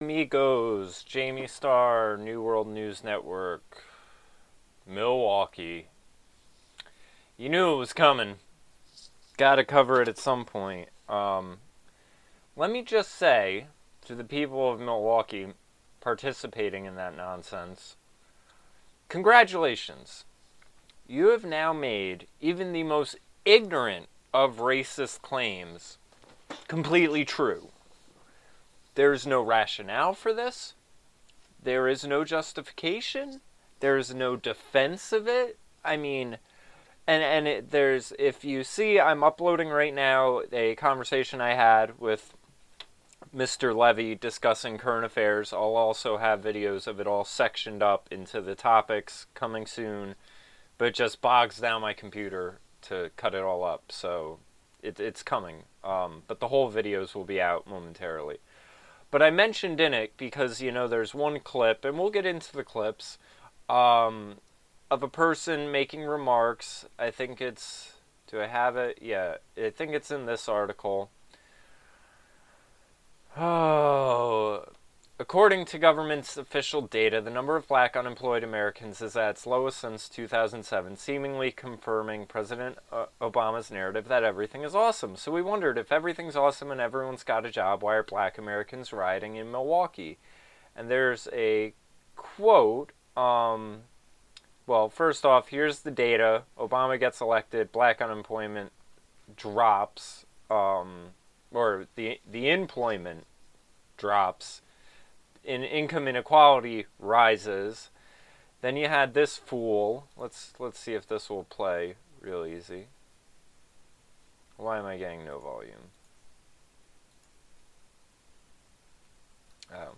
Amigos, JamieStarr, New World News Network, Milwaukee. You knew it was coming. Gotta cover it at some point. Let me just say to the people of Milwaukee participating in that nonsense, congratulations. You have now made even the most ignorant of racist claims completely true. There is no rationale for this. There is no justification. There is no defense of it. I mean, there's, if you see, I'm uploading right now a conversation I had with Mr. Levy discussing current affairs. I'll also have videos of it all sectioned up into the topics coming soon, but it just bogs down my computer to cut it all up, so it's coming. But the whole videos will be out momentarily. But I mentioned in it because, there's one clip, and we'll get into the clips, of a person making remarks. I think it's... Do I have it? Yeah, I think it's in this article. Oh... According to government's official data, the number of black unemployed Americans is at its lowest since 2007, seemingly confirming President Obama's narrative that everything is awesome. So we wondered, if everything's awesome and everyone's got a job, why are black Americans rioting in Milwaukee? And there's a quote. Well, first off, here's the data. Obama gets elected, black unemployment drops, or the employment drops. In income inequality rises. Then you had this fool. Let's see if this will play real easy. Why am I getting no volume? Oh.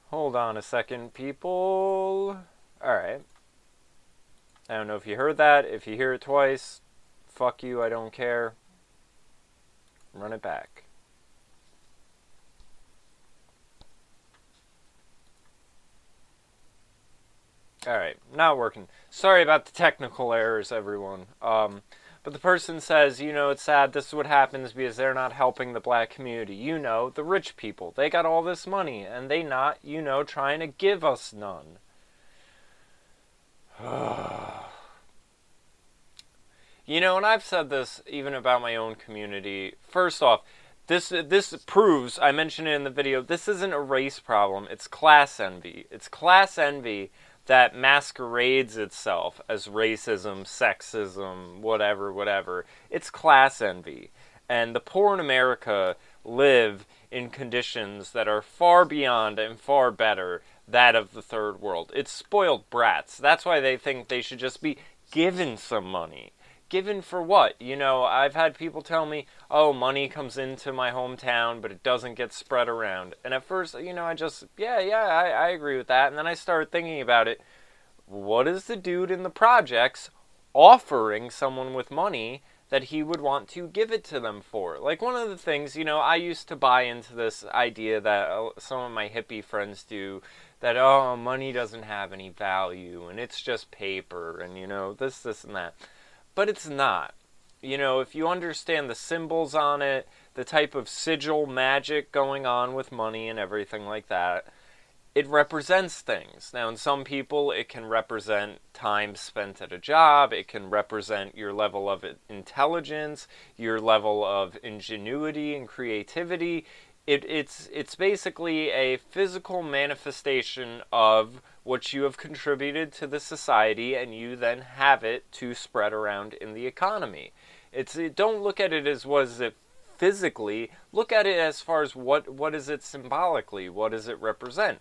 Hold on a second, people. Alright. I don't know if you heard that. If you hear it twice, fuck you, I don't care. Run it back. Alright, not working. Sorry about the technical errors, everyone. But the person says, it's sad, this is what happens because they're not helping the black community. The rich people. They got all this money, and they not, trying to give us none. And I've said this even about my own community. First off, this proves, I mentioned it in the video, this isn't a race problem, it's class envy. It's class envy that masquerades itself as racism, sexism, whatever. It's class envy. And the poor in America live in conditions that are far beyond and far better that of the third world. It's spoiled brats. That's why they think they should just be given some money. Given for what? I've had people tell me, oh, money comes into my hometown, but it doesn't get spread around. And at first, I just, I agree with that. And then I started thinking about it. What is the dude in the projects offering someone with money that he would want to give it to them for? Like, one of the things, I used to buy into this idea that some of my hippie friends do, that, oh, money doesn't have any value, and it's just paper, and, this, and that. But it's not. If you understand the symbols on it, the type of sigil magic going on with money and everything like that, it represents things. Now, in some people, it can represent time spent at a job. It can represent your level of intelligence, your level of ingenuity and creativity. It's basically a physical manifestation of what you have contributed to the society, and you then have it to spread around in the economy. Don't look at it as what is it physically. Look at it as far as what is it symbolically. What does it represent?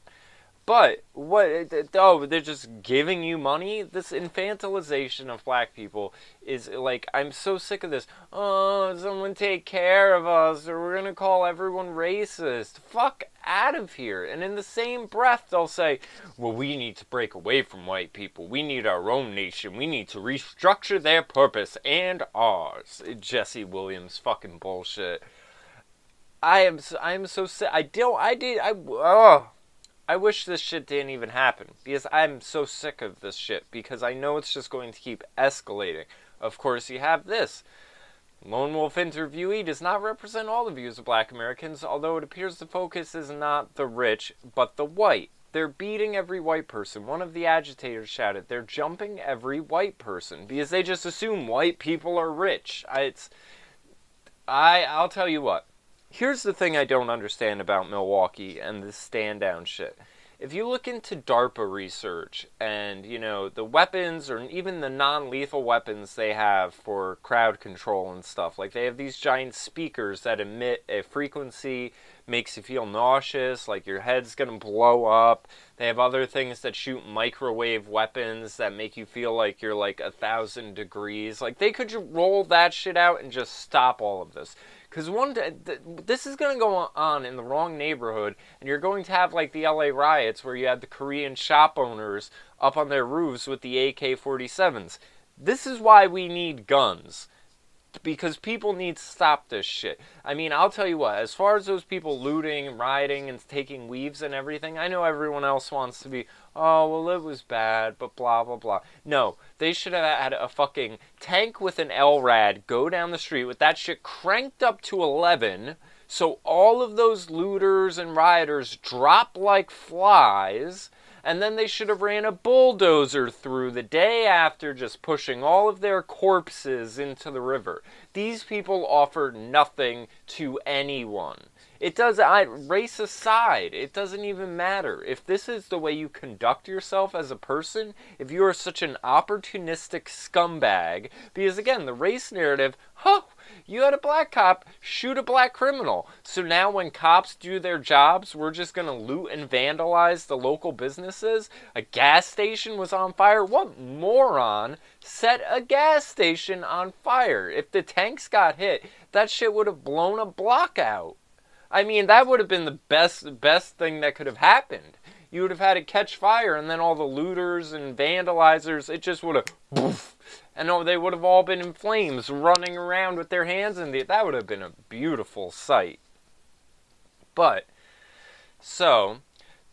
But they're just giving you money? This infantilization of black people is like, I'm so sick of this. Oh, someone take care of us, or we're gonna call everyone racist. Fuck out of here. And in the same breath, they'll say, well, we need to break away from white people. We need our own nation. We need to restructure their purpose and ours. Jesse Williams fucking bullshit. I am so sick. I wish this shit didn't even happen, because I'm so sick of this shit, because I know it's just going to keep escalating. Of course, you have this. Lone Wolf interviewee does not represent all the views of black Americans, although it appears the focus is not the rich, but the white. They're beating every white person. One of the agitators shouted, they're jumping every white person, because they just assume white people are rich. I'll tell you what. Here's the thing I don't understand about Milwaukee and this stand down shit. If you look into DARPA research and, you know, the weapons or even the non-lethal weapons they have for crowd control and stuff, like they have these giant speakers that emit a frequency, makes you feel nauseous, like your head's gonna blow up. They have other things that shoot microwave weapons that make you feel like you're like 1,000 degrees. Like they could roll that shit out and just stop all of this. Because this is going to go on in the wrong neighborhood, and you're going to have like the LA riots where you had the Korean shop owners up on their roofs with the AK-47s. This is why we need guns. Because people need to stop this shit. I mean, I'll tell you what, as far as those people looting and rioting and taking weaves and everything, I know everyone else wants to be, oh, well, it was bad, but blah, blah, blah. No, they should have had a fucking tank with an LRAD go down the street with that shit cranked up to 11, so all of those looters and rioters drop like flies. And then they should have ran a bulldozer through the day after, just pushing all of their corpses into the river. These people offer nothing to anyone. Race aside, it doesn't even matter. If this is the way you conduct yourself as a person, if you are such an opportunistic scumbag, because again, the race narrative, you had a black cop shoot a black criminal. So now when cops do their jobs, we're just going to loot and vandalize the local businesses? A gas station was on fire? What moron set a gas station on fire? If the tanks got hit, that shit would have blown a block out. I mean, that would have been the best thing that could have happened. You would have had it catch fire, and then all the looters and vandalizers, it just would have poof, and they would have all been in flames, running around with their hands in the. That would have been a beautiful sight. But, so,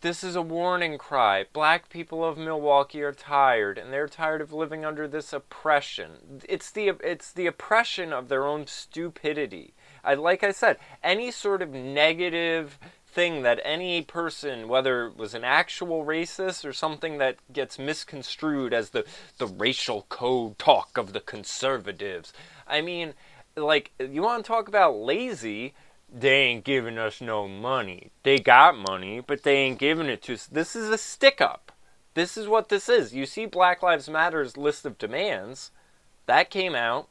this is a warning cry. Black people of Milwaukee are tired, and they're tired of living under this oppression. It's the oppression of their own stupidity. Like I said, any sort of negative thing that any person, whether it was an actual racist or something that gets misconstrued as the racial code talk of the conservatives. I mean, like, you want to talk about lazy? They ain't giving us no money. They got money, but they ain't giving it to us. This is a stick-up. This is what this is. You see Black Lives Matter's list of demands. That came out.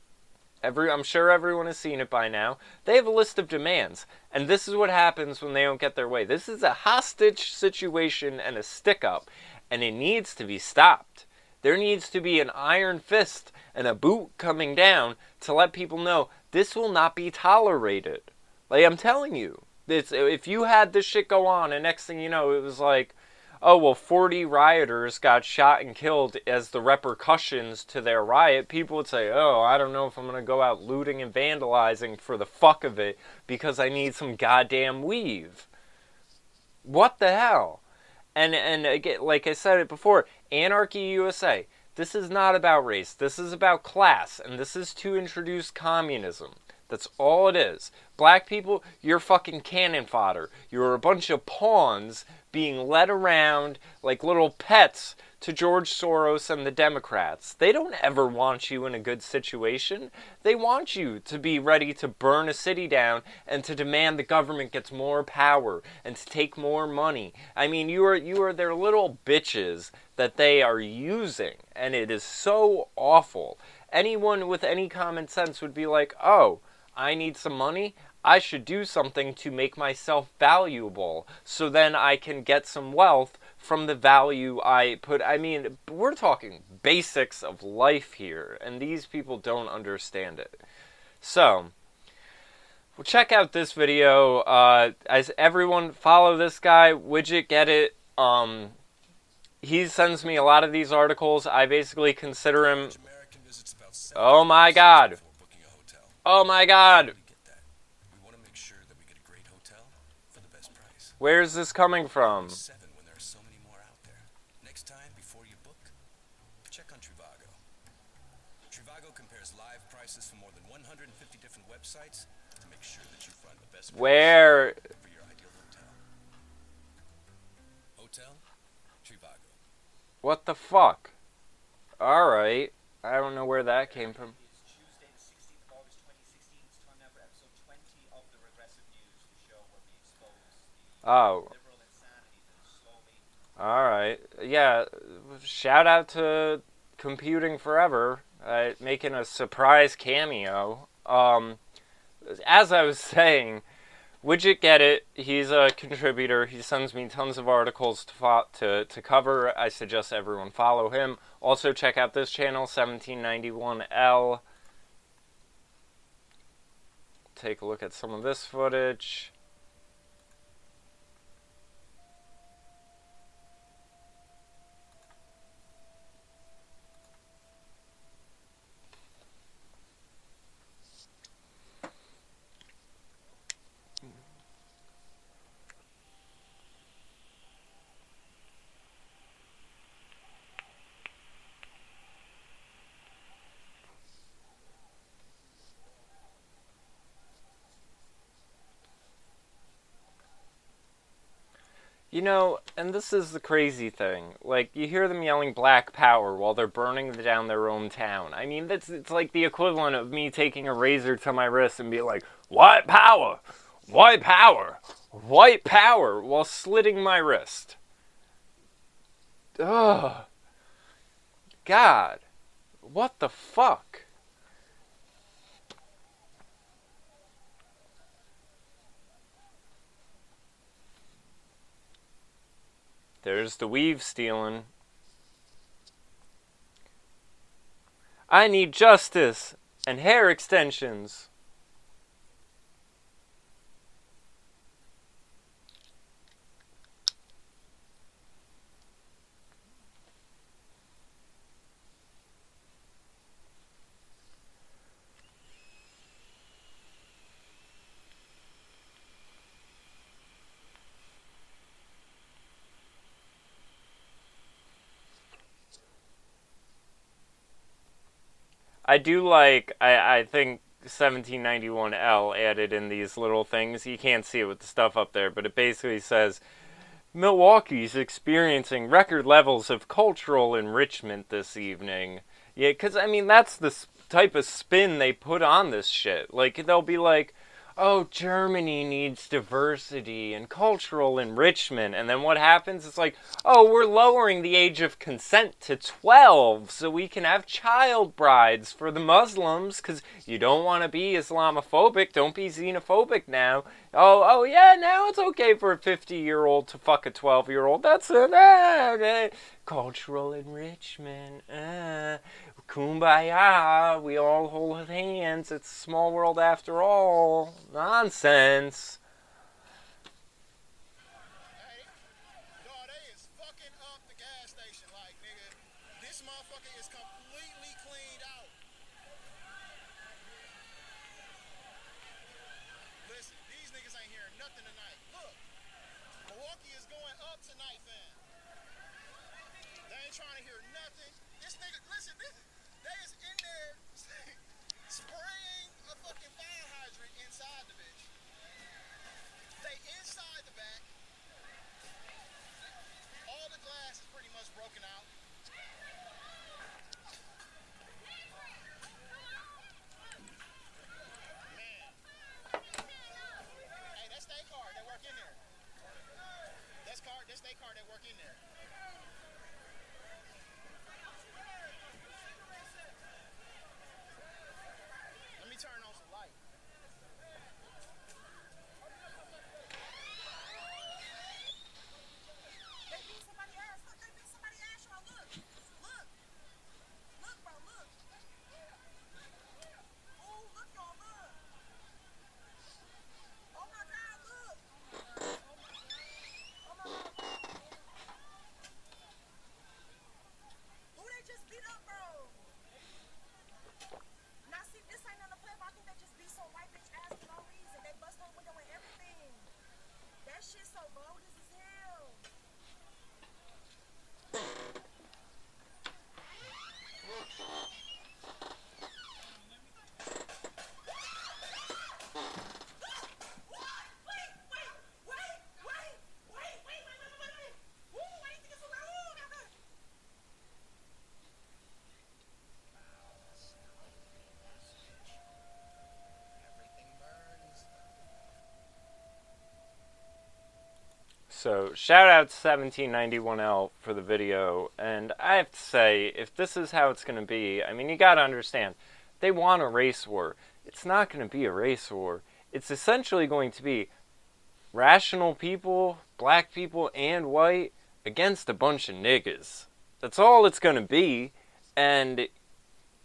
I'm sure everyone has seen it by now. They have a list of demands. And this is what happens when they don't get their way. This is a hostage situation and a stick-up. And it needs to be stopped. There needs to be an iron fist and a boot coming down to let people know this will not be tolerated. Like, I'm telling you. If you had this shit go on and next thing you know, it was like, oh, well, 40 rioters got shot and killed as the repercussions to their riot, people would say, oh, I don't know if I'm going to go out looting and vandalizing for the fuck of it because I need some goddamn weave. What the hell? And again, like I said it before, Anarchy USA, this is not about race. This is about class, and this is to introduce communism. That's all it is. Black people, you're fucking cannon fodder. You're a bunch of pawns being led around like little pets to George Soros and the Democrats. They don't ever want you in a good situation. They want you to be ready to burn a city down and to demand the government gets more power and to take more money. I mean, you are their little bitches that they are using, and it is so awful. Anyone with any common sense would be like, oh, I need some money. I should do something to make myself valuable so then I can get some wealth from the value I put. I mean, we're talking basics of life here, and these people don't understand it. So, well, check out this video. As everyone, follow this guy, Widget, get it. He sends me a lot of these articles. I basically consider him. Oh my God. Oh my God. Where's this coming from? When there's so many more out there. Next time, before you book, check on Trivago. Trivago compares live prices prices from more than 150 different websites to make sure that you find the best Where? price for your ideal hotel. Hotel Trivago. What the fuck? Alright. I don't know where that came from. It's Tuesday, the 16th of August, 2016. It's time now for episode 20 of The Regressive News, the show where we expose the liberal insanity that is slowly... Alright. Yeah, shout out to Computing Forever, making a surprise cameo. As I was saying, Widget Get It, he's a contributor. He sends me tons of articles to cover. I suggest everyone follow him. Also, check out this channel, 1791L. Take a look at some of this footage. You know, and this is the crazy thing. Like, you hear them yelling Black Power while they're burning down their own town. I mean, it's like the equivalent of me taking a razor to my wrist and being like, White Power! White Power! White Power! While slitting my wrist. Ugh. God. What the fuck? There's the weave stealing. I need justice and hair extensions. I do like, I think 1791L added in these little things. You can't see it with the stuff up there, but it basically says, Milwaukee's experiencing record levels of cultural enrichment this evening. Yeah, because, I mean, that's the type of spin they put on this shit. Like, they'll be like, oh, Germany needs diversity and cultural enrichment. And then what happens? It's like, oh, we're lowering the age of consent to 12 so we can have child brides for the Muslims because you don't want to be Islamophobic. Don't be xenophobic now. Oh, yeah, now it's okay for a 50-year-old to fuck a 12-year-old. That's it. Cultural enrichment. Kumbaya, we all hold hands. It's a small world after all. Nonsense. Hey, dawg, they is fucking up the gas station. Like, nigga, this motherfucker is completely cleaned out. Listen, these niggas ain't hearing nothing tonight. Look, Milwaukee is going up tonight, fam. They ain't trying to hear nothing. This nigga, listen, they is in there spraying a fucking fire hydrant inside the bitch. They inside the back. All the glass is pretty much broken out. Man. Hey, that's their card. They work in there. That's their card. They work in there. Let me turn on some light. They beat somebody's ass. Look, they beat somebody's ass. Y'all, look. Look. Look, bro, look. Oh, look, y'all, look. Oh, my God, look. Oh, my God. Who they just beat up, bro? Now, see, this ain't nothing to play about. I think they So, shout out to 1791L for the video, and I have to say, if this is how it's going to be, I mean, you got to understand, they want a race war. It's not going to be a race war. It's essentially going to be rational people, black people, and white against a bunch of niggas. That's all it's going to be, and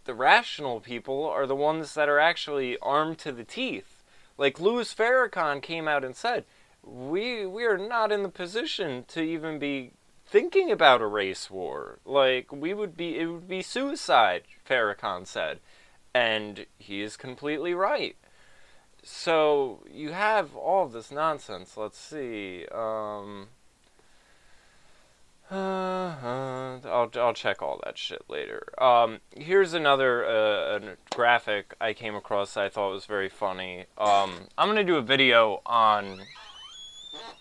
the rational people are the ones that are actually armed to the teeth. Like Louis Farrakhan came out and said, we are not in the position to even be thinking about a race war. Like, it would be suicide, Farrakhan said. And he is completely right. So, you have all this nonsense. Let's see. I'll check all that shit later. Here's another graphic I came across that I thought was very funny. I'm going to do a video on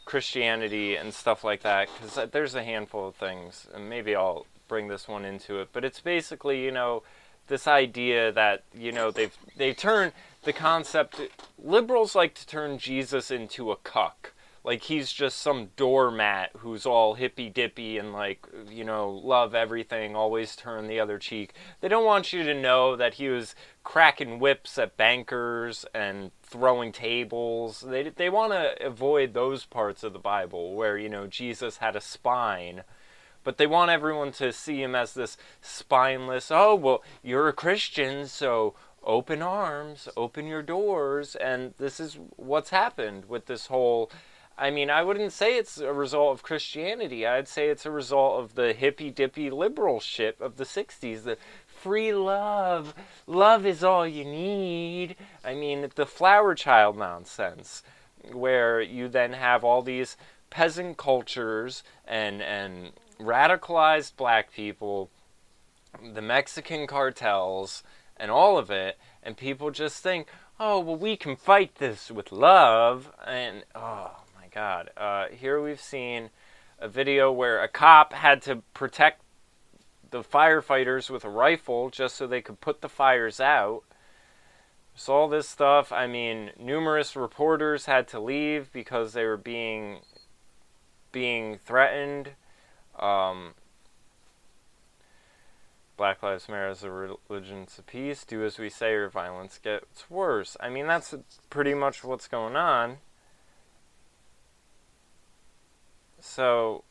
Christianity and stuff like that, because there's a handful of things, and maybe I'll bring this one into it, but it's basically, this idea that, they turn the concept, liberals like to turn Jesus into a cuck, like he's just some doormat who's all hippy-dippy and love everything, always turn the other cheek. They don't want you to know that he was cracking whips at bankers and throwing tables. They want to avoid those parts of the Bible where, Jesus had a spine. But they want everyone to see him as this spineless, oh, well, you're a Christian, so open arms, open your doors. And this is what's happened with this whole... I mean, I wouldn't say it's a result of Christianity. I'd say it's a result of the hippy-dippy liberal shit of the 60s. The free love. Love is all you need. I mean, the flower child nonsense, where you then have all these peasant cultures and radicalized black people, the Mexican cartels, and all of it, and people just think, oh, well, we can fight this with love, and, oh, my God. Here we've seen a video where a cop had to protect the firefighters with a rifle just so they could put the fires out. So all this stuff, I mean, numerous reporters had to leave because they were being threatened. Black Lives Matter as a religion of peace. Do as we say or violence gets worse. I mean, that's pretty much what's going on. So,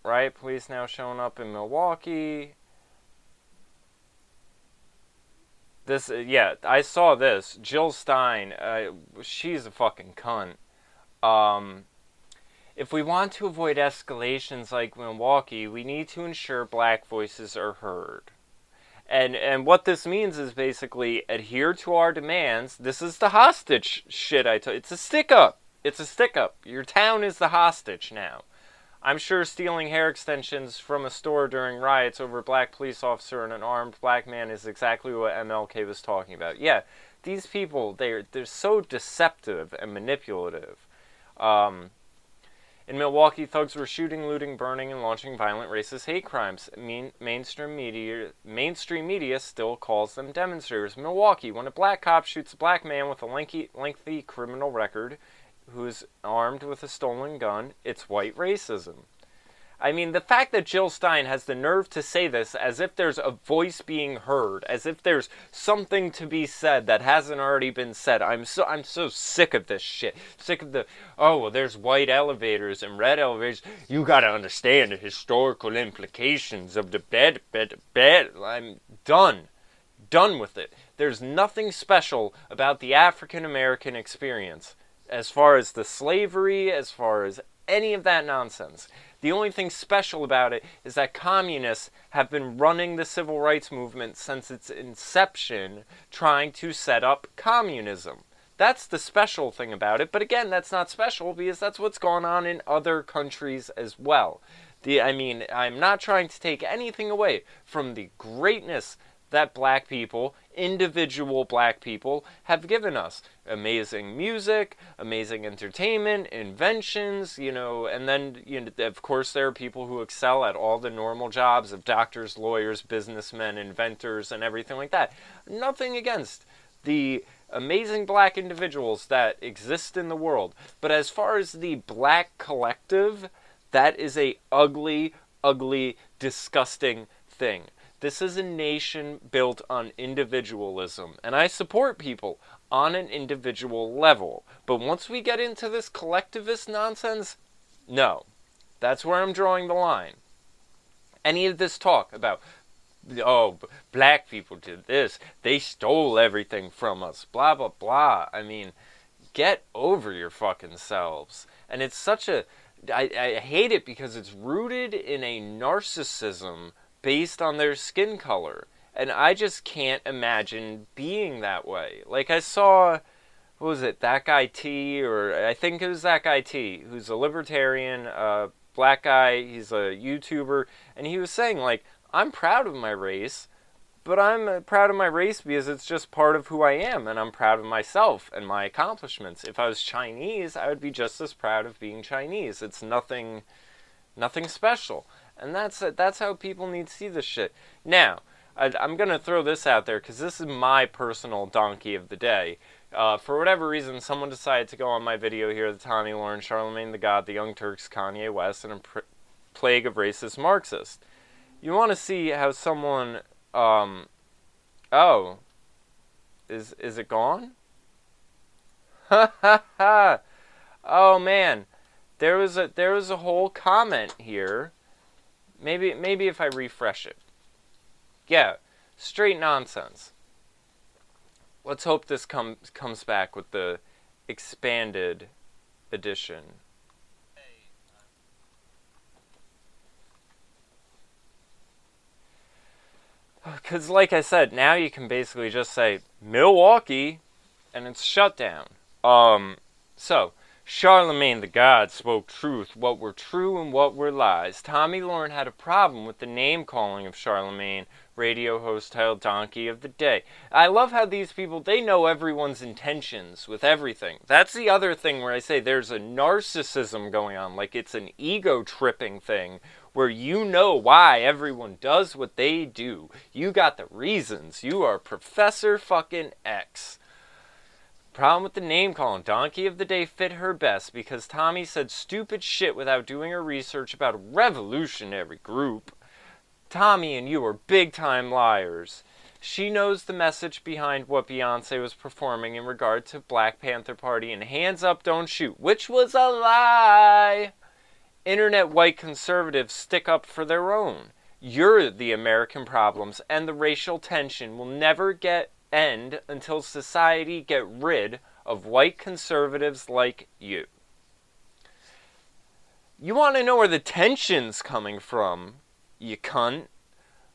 riot police now showing up in Milwaukee. This, yeah, I saw this. Jill Stein, she's a fucking cunt. If we want to avoid escalations like Milwaukee, we need to ensure black voices are heard. And what this means is basically adhere to our demands. This is the hostage shit I told. It's a stick-up. It's a stick-up. Your town is the hostage now. I'm sure stealing hair extensions from a store during riots over a black police officer and an armed black man is exactly what MLK was talking about. Yeah, these people, they're so deceptive and manipulative. In Milwaukee, thugs were shooting, looting, burning, and launching violent racist hate crimes. Mainstream media still calls them demonstrators. Milwaukee, when a black cop shoots a black man with a lengthy criminal record who's armed with a stolen gun, it's white racism. I mean, the fact that Jill Stein has the nerve to say this as if there's a voice being heard, as if there's something to be said that hasn't already been said. I'm so sick of this shit. Sick of the, oh, well, there's white elevators and red elevators. You gotta understand the historical implications of the bed. I'm done. Done with it. There's nothing special about the African American experience as far as the slavery, as far as any of that nonsense. The only thing special about it is that communists have been running the civil rights movement since its inception, trying to set up communism. That's the special thing about it. But again, that's not special because that's what's going on in other countries as well. I'm not trying to take anything away from the greatness that black people, individual black people, have given us. Amazing music, amazing entertainment, inventions, and then, of course, there are people who excel at all the normal jobs of doctors, lawyers, businessmen, inventors, and everything like that. Nothing against the amazing black individuals that exist in the world. But as far as the black collective, that is a ugly, ugly, disgusting thing. This is a nation built on individualism, and I support people on an individual level. But once we get into this collectivist nonsense, no. That's where I'm drawing the line. Any of this talk about, oh, black people did this, they stole everything from us, blah, blah, blah. I mean, get over your fucking selves. And it's such a, I hate it because it's rooted in a narcissism based on their skin color. And I just can't imagine being that way. Like I saw, what was it, That Guy T, or I think it was That Guy T, who's a libertarian, black guy, he's a YouTuber, and he was saying, like, I'm proud of my race, but I'm proud of my race because it's just part of who I am, and I'm proud of myself and my accomplishments. If I was Chinese, I would be just as proud of being Chinese. It's nothing special. And that's how people need to see this shit. Now, I'm going to throw this out there because this is my personal donkey of the day. For whatever reason, someone decided to go on my video here, the Tommy Lauren, Charlemagne the God, the Young Turks, Kanye West, and a plague of racist Marxists. You want to see how someone, oh, is it gone? Ha ha ha! Oh man, there was a whole comment here. Maybe if I refresh it. Yeah, straight nonsense. Let's hope this comes back with the expanded edition. Because like I said, now you can basically just say, Milwaukee, and it's shut down. So, Charlemagne the God spoke truth, what were true and what were lies. Tommy Lauren had a problem with the name calling of Charlemagne, radio host titled Donkey of the Day. I love how these people, they know everyone's intentions with everything. That's the other thing where I say there's a narcissism going on, like it's an ego-tripping thing, where you know why everyone does what they do. You got the reasons. You are Professor fucking X. Problem with the name calling. Donkey of the Day fit her best because Tommy said stupid shit without doing her research about a revolutionary group. Tommy and you are big time liars. She knows the message behind what Beyonce was performing in regard to Black Panther Party and Hands Up Don't Shoot, which was a lie. Internet white conservatives stick up for their own. You're the American problems, and the racial tension will never end until society get rid of white conservatives like you. You want to know where the tension's coming from, you cunt?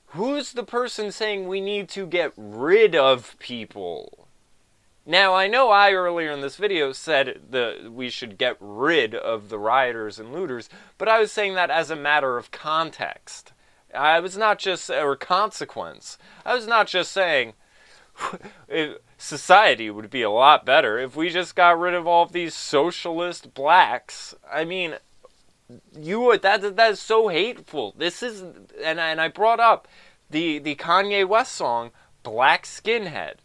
Who's the person saying we need to get rid of people? Now, I know I earlier in this video said that we should get rid of the rioters and looters, but I was saying that as a matter of context. I was not just, or consequence. I was not just saying society would be a lot better if we just got rid of all of these socialist blacks. I mean, that is so hateful. This is, and I brought up the Kanye West song, Black Skinhead,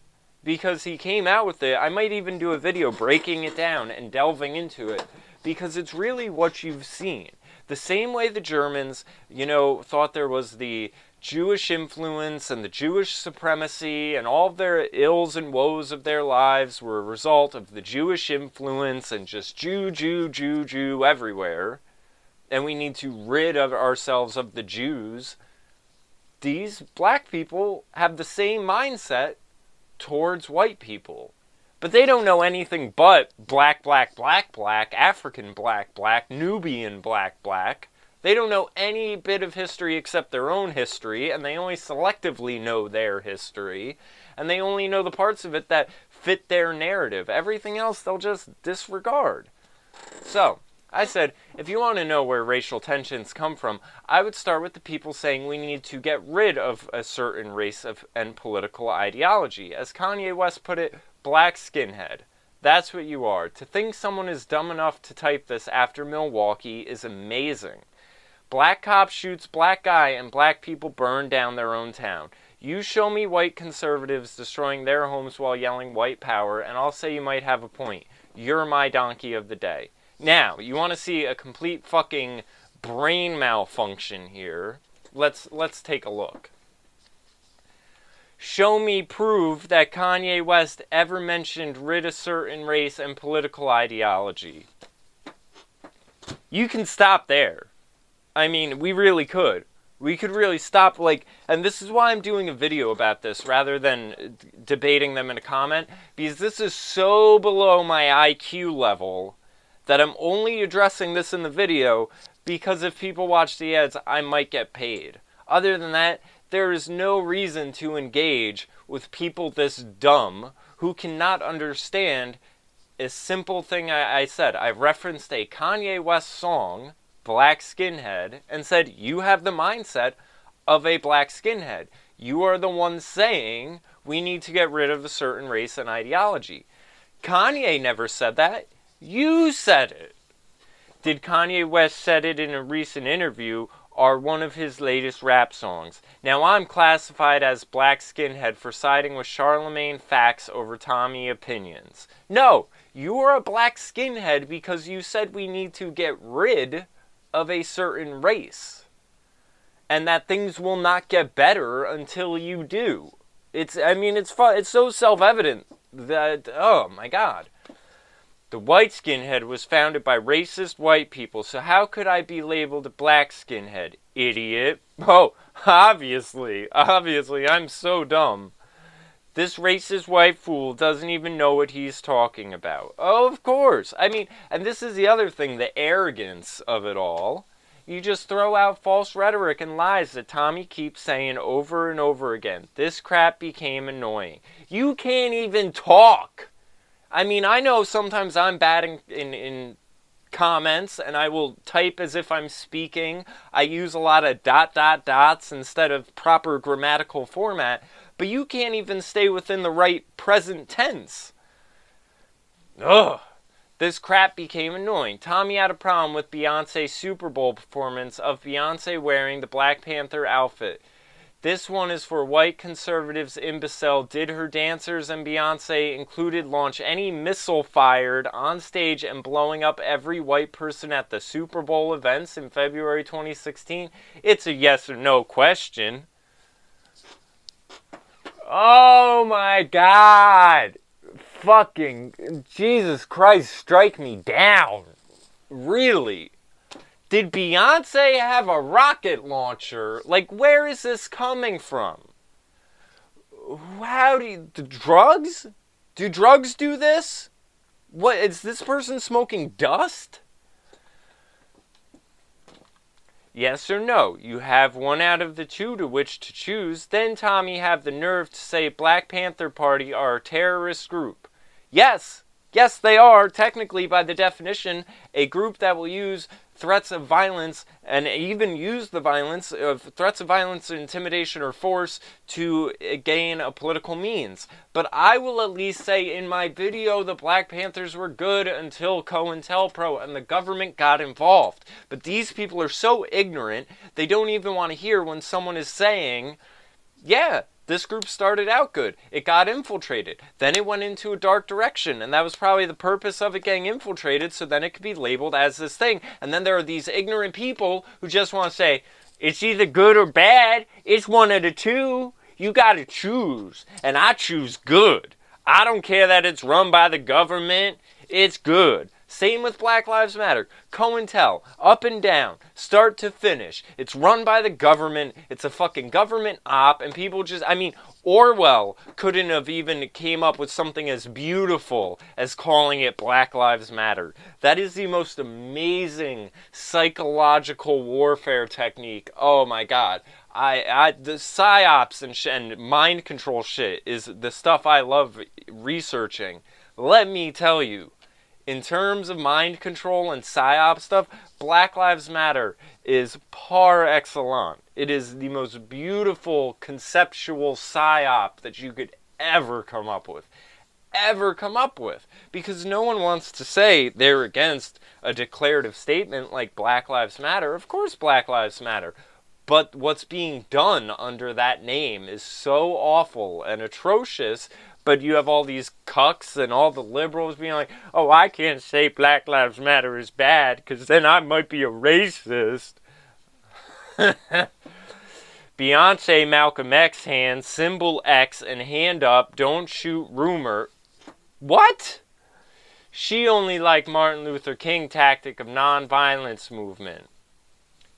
because he came out with it. I might even do a video breaking it down and delving into it, because it's really what you've seen. The same way the Germans, thought there was the Jewish influence and the Jewish supremacy and all of their ills and woes of their lives were a result of the Jewish influence and just Jew everywhere. And we need to rid ourselves of the Jews. These black people have the same mindset towards white people. But they don't know anything but black, African black, Nubian black. They don't know any bit of history except their own history, and they only selectively know their history, and they only know the parts of it that fit their narrative. Everything else they'll just disregard. So, I said, if you want to know where racial tensions come from, I would start with the people saying we need to get rid of a certain race and political ideology. As Kanye West put it, black skinhead. That's what you are. To think someone is dumb enough to type this after Milwaukee is amazing. Black cop shoots black guy and black people burn down their own town. You show me white conservatives destroying their homes while yelling white power, and I'll say you might have a point. You're my donkey of the day. Now, you want to see a complete fucking brain malfunction here? Let's take a look. Show me proof that Kanye West ever mentioned rid a certain race and political ideology. You can stop there. I mean, we really could. We could really stop, and this is why I'm doing a video about this rather than debating them in a comment, because this is so below my IQ level that I'm only addressing this in the video because if people watch the ads, I might get paid. Other than that, there is no reason to engage with people this dumb who cannot understand a simple thing I said. I referenced a Kanye West song, Black Skinhead, and said, you have the mindset of a black skinhead. You are the one saying we need to get rid of a certain race and ideology. Kanye never said that. You said it. Did Kanye West said it in a recent interview or one of his latest rap songs? Now I'm classified as black skinhead for siding with Charlemagne facts over Tommy opinions. No, you are a black skinhead because you said we need to get rid of a certain race, and that things will not get better until you do. It's so self-evident that, oh my God. The white skinhead was founded by racist white people, so how could I be labeled a black skinhead, idiot? Oh, obviously, I'm so dumb. This racist white fool doesn't even know what he's talking about. Oh, of course. I mean, and this is the other thing, the arrogance of it all. You just throw out false rhetoric and lies that Tommy keeps saying over and over again. This crap became annoying. You can't even talk. I mean, I know sometimes I'm bad in comments, and I will type as if I'm speaking. I use a lot of ... dots instead of proper grammatical format. But you can't even stay within the right present tense. Ugh. This crap became annoying. Tommy had a problem with Beyonce's Super Bowl performance of Beyonce wearing the Black Panther outfit. This one is for white conservatives imbecile. Did her dancers and Beyonce included launch any missile fired on stage and blowing up every white person at the Super Bowl events in February 2016? It's a yes or no question. Oh my God! Fucking Jesus Christ, strike me down. Really? Did Beyonce have a rocket launcher? Where is this coming from? The drugs? Do drugs do this? What, is this person smoking dust? Yes or no? You have one out of the two to which to choose. Then Tommy have the nerve to say Black Panther Party are a terrorist group. Yes. Yes, they are, technically, by the definition, a group that will use threats of violence and even use the violence of threats of violence, intimidation, or force to gain a political means. But I will at least say in my video the Black Panthers were good until COINTELPRO and the government got involved. But these people are so ignorant, they don't even want to hear when someone is saying, yeah, this group started out good. It got infiltrated. Then it went into a dark direction. And that was probably the purpose of it getting infiltrated, so then it could be labeled as this thing. And then there are these ignorant people who just want to say, it's either good or bad. It's one of the two. You got to choose. And I choose good. I don't care that it's run by the government. It's good. Same with Black Lives Matter. COINTEL, up and down, start to finish. It's run by the government. It's a fucking government op, and people just, Orwell couldn't have even came up with something as beautiful as calling it Black Lives Matter. That is the most amazing psychological warfare technique. Oh my God. The psyops and mind control shit is the stuff I love researching. Let me tell you. In terms of mind control and psyop stuff, Black Lives Matter is par excellence. It is the most beautiful conceptual psyop that you could ever come up with. Because no one wants to say they're against a declarative statement like Black Lives Matter. Of course Black Lives Matter. But what's being done under that name is so awful and atrocious. But you have all these cucks and all the liberals being like, oh, I can't say Black Lives Matter is bad because then I might be a racist. Beyonce, Malcolm X hand, symbol X, and hand up, don't shoot rumor. What? She only liked Martin Luther King tactic of nonviolence movement.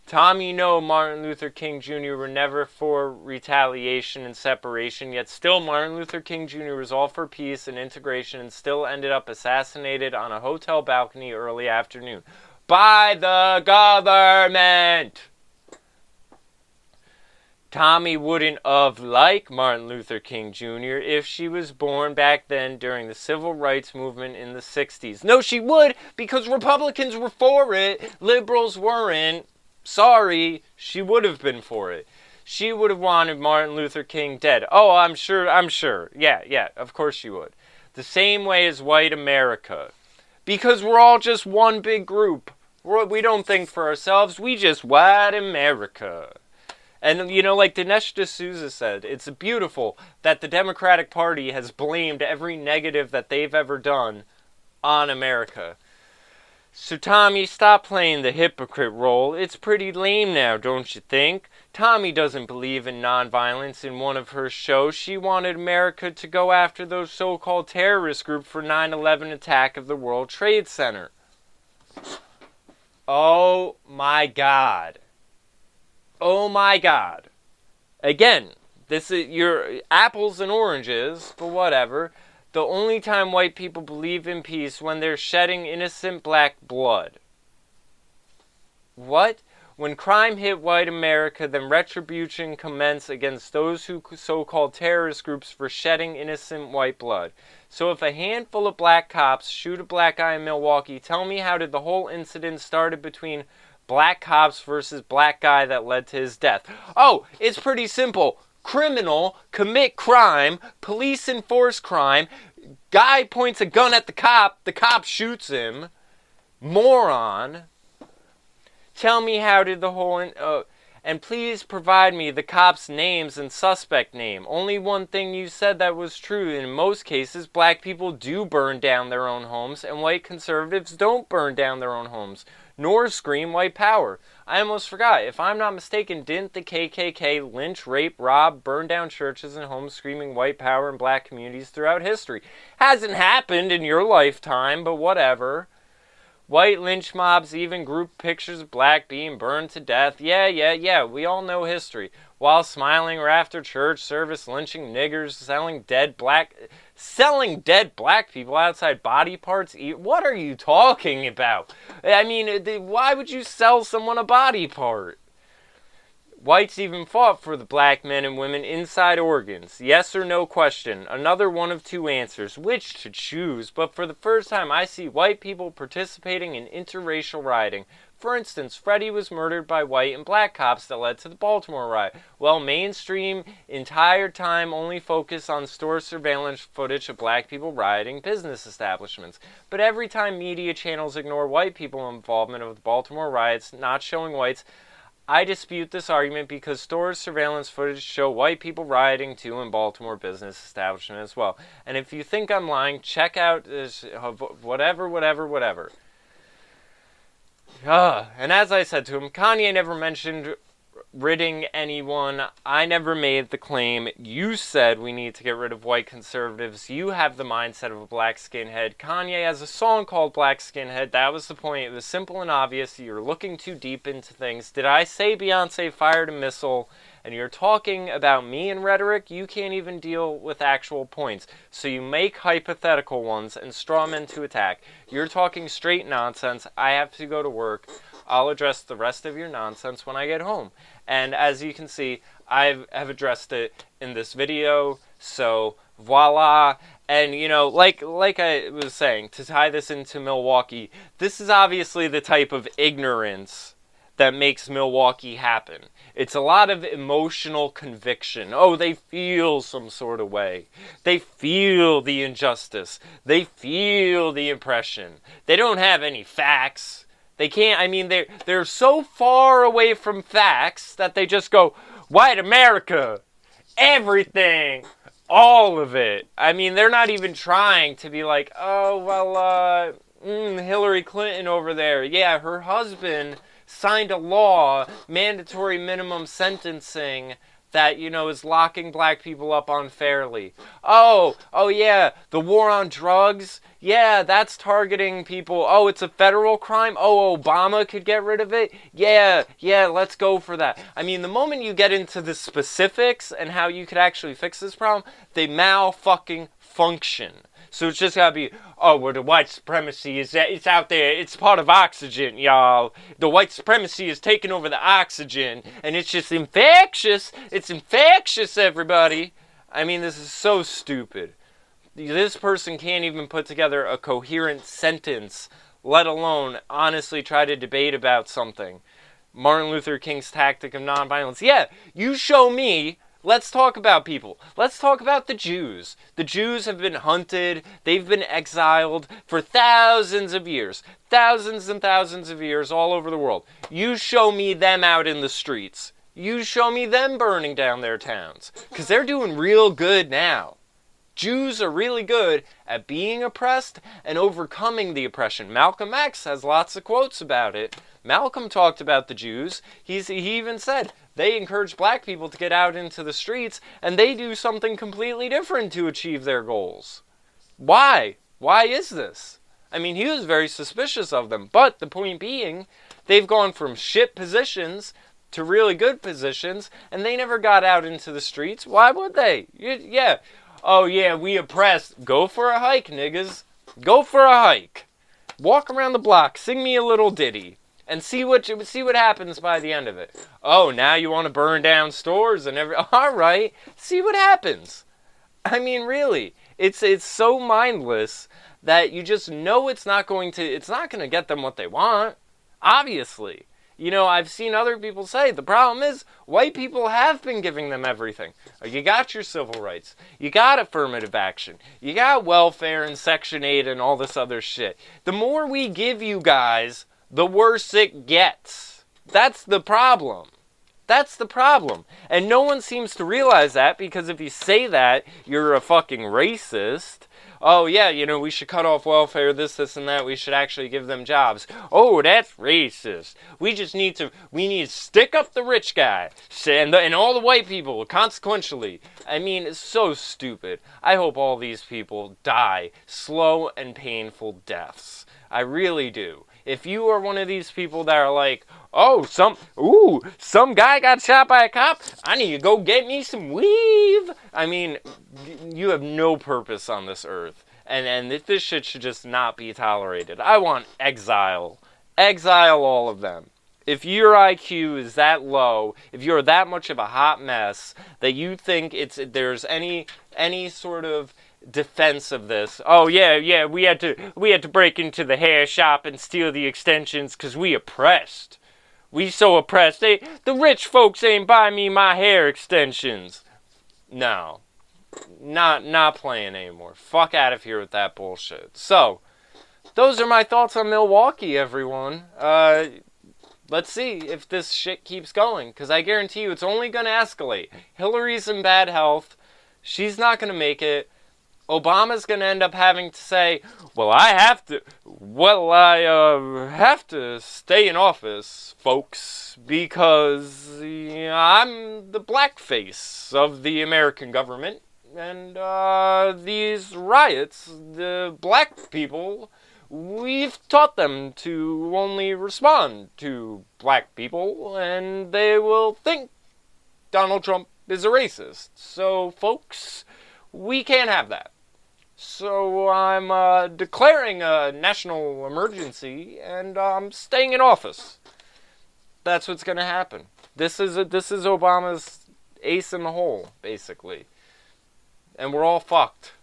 Tommy, no, Martin Luther King Jr. were never for retaliation and separation, yet still Martin Luther King Jr. was all for peace and integration and still ended up assassinated on a hotel balcony early afternoon. By the government! Tommy wouldn't have liked Martin Luther King Jr. if she was born back then during the civil rights movement in the 60s. No, she would, because Republicans were for it, liberals weren't. Sorry, she would have been for it. She would have wanted Martin Luther King dead. Oh, I'm sure. Yeah, of course she would. The same way as white America. Because we're all just one big group. We don't think for ourselves, we just white America. And, you know, like Dinesh D'Souza said, it's beautiful that the Democratic Party has blamed every negative that they've ever done on America. So, Tommy, stop playing the hypocrite role. It's pretty lame now, don't you think? Tommy doesn't believe in nonviolence. In one of her shows, she wanted America to go after those so-called terrorist groups for 9/11 attack of the World Trade Center. Oh, my God. Oh, my God. Again, this is your apples and oranges, but whatever. The only time white people believe in peace when they're shedding innocent black blood. What? When crime hit white America, then retribution commenced against those who so-called terrorist groups for shedding innocent white blood. So if a handful of black cops shoot a black guy in Milwaukee, tell me how did the whole incident started between black cops versus black guy that led to his death? Oh, it's pretty simple. Criminal, commit crime, police enforce crime, guy points a gun at the cop shoots him. Moron. Tell me how did the whole... and please provide me the cops' names and suspect name. Only one thing you said that was true. In most cases, black people do burn down their own homes, and white conservatives don't burn down their own homes, nor scream white power. I almost forgot. If I'm not mistaken, didn't the KKK lynch, rape, rob, burn down churches and homes screaming white power in black communities throughout history? Hasn't happened in your lifetime, but whatever. White lynch mobs even group pictures of black being burned to death. Yeah, we all know history. While smiling or after church service, lynching niggers, selling dead black people outside body parts. What are you talking about? I mean, why would you sell someone a body part? Whites even fought for the black men and women inside organs. Yes or no question. Another one of two answers. Which to choose? But for the first time, I see white people participating in interracial rioting. For instance, Freddie was murdered by white and black cops that led to the Baltimore riot. Well, mainstream entire time only focus on store surveillance footage of black people rioting business establishments. But every time media channels ignore white people involvement of the Baltimore riots, not showing whites, I dispute this argument because store surveillance footage show white people rioting too in Baltimore business establishment as well. And if you think I'm lying, check out this whatever. And as I said to him, Kanye never mentioned ridding anyone. I never made the claim. You said we need to get rid of white conservatives. You have the mindset of a black skinhead. Kanye has a song called Black Skinhead. That was the point. It was simple and obvious. You're looking too deep into things. Did I say Beyonce fired a missile? And you're talking about me and rhetoric? You can't even deal with actual points. So you make hypothetical ones and straw men to attack. You're talking straight nonsense. I have to go to work. I'll address the rest of your nonsense when I get home. And as you can see, I have addressed it in this video. So voila. And you know, like I was saying, to tie this into Milwaukee, this is obviously the type of ignorance that makes Milwaukee happen. It's a lot of emotional conviction. Oh, they feel some sort of way. They feel the injustice. They feel the oppression. They don't have any facts. They can't, I mean, they're so far away from facts that they just go, white America, everything, all of it. I mean, they're not even trying to be like, oh, well, Hillary Clinton over there, yeah, her husband signed a law, mandatory minimum sentencing, that, you know, is locking black people up unfairly. Oh yeah, the war on drugs, yeah, that's targeting people. Oh, it's a federal crime? Oh, Obama could get rid of it? Yeah, let's go for that. I mean, the moment you get into the specifics and how you could actually fix this problem, they function. So it's just gotta be, oh, well, the white supremacy it's out there, it's part of oxygen, y'all. The white supremacy is taking over the oxygen, and it's just infectious. It's infectious, everybody. I mean, this is so stupid. This person can't even put together a coherent sentence, let alone honestly try to debate about something. Martin Luther King's tactic of nonviolence. Yeah, you show me. Let's talk about people. Let's talk about the Jews. The Jews have been hunted. They've been exiled for thousands of years. Thousands and thousands of years all over the world. You show me them out in the streets. You show me them burning down their towns. Because they're doing real good now. Jews are really good at being oppressed and overcoming the oppression. Malcolm X has lots of quotes about it. Malcolm talked about the Jews. He even said they encourage black people to get out into the streets, and they do something completely different to achieve their goals. Why? Why is this? I mean, he was very suspicious of them, but the point being, they've gone from shit positions to really good positions, and they never got out into the streets. Why would they? Yeah. Oh yeah, we oppressed. Go for a hike, niggas. Go for a hike. Walk around the block, sing me a little ditty. And see what happens by the end of it. Oh, now you want to burn down stores and all right, see what happens. I mean, really, it's so mindless that you just know it's not going to get them what they want. Obviously, you know, I've seen other people say the problem is white people have been giving them everything. You got your civil rights, you got affirmative action, you got welfare and Section 8 and all this other shit. The more we give you guys, the worse it gets. That's the problem. That's the problem. And no one seems to realize that, because if you say that, you're a fucking racist. Oh yeah, you know, we should cut off welfare, this, and that. We should actually give them jobs. Oh, that's racist. We need to stick up the rich guy. And all the white people, consequentially. I mean, it's so stupid. I hope all these people die slow and painful deaths. I really do. If you are one of these people that are like, oh, some guy got shot by a cop, I need to go get me some weave. I mean, you have no purpose on this earth. And this shit should just not be tolerated. I want exile. Exile all of them. If your IQ is that low, if you're that much of a hot mess that you think there's any sort of defense of this. Oh yeah, we had to break into the hair shop and steal the extensions because we oppressed. We so oppressed. The rich folks ain't buy me my hair extensions. No, not playing anymore. Fuck out of here with that bullshit. So, those are my thoughts on Milwaukee, everyone. Let's see if this shit keeps going, because I guarantee you it's only going to escalate. Hillary's in bad health. She's not going to make it. Obama's going to end up having to say, I have to stay in office, folks, because I'm the blackface of the American government, and these riots, the black people, we've taught them to only respond to black people, and they will think Donald Trump is a racist. So, folks, we can't have that. So I'm declaring a national emergency, and I'm staying in office. That's what's going to happen. This is Obama's ace in the hole, basically. And we're all fucked.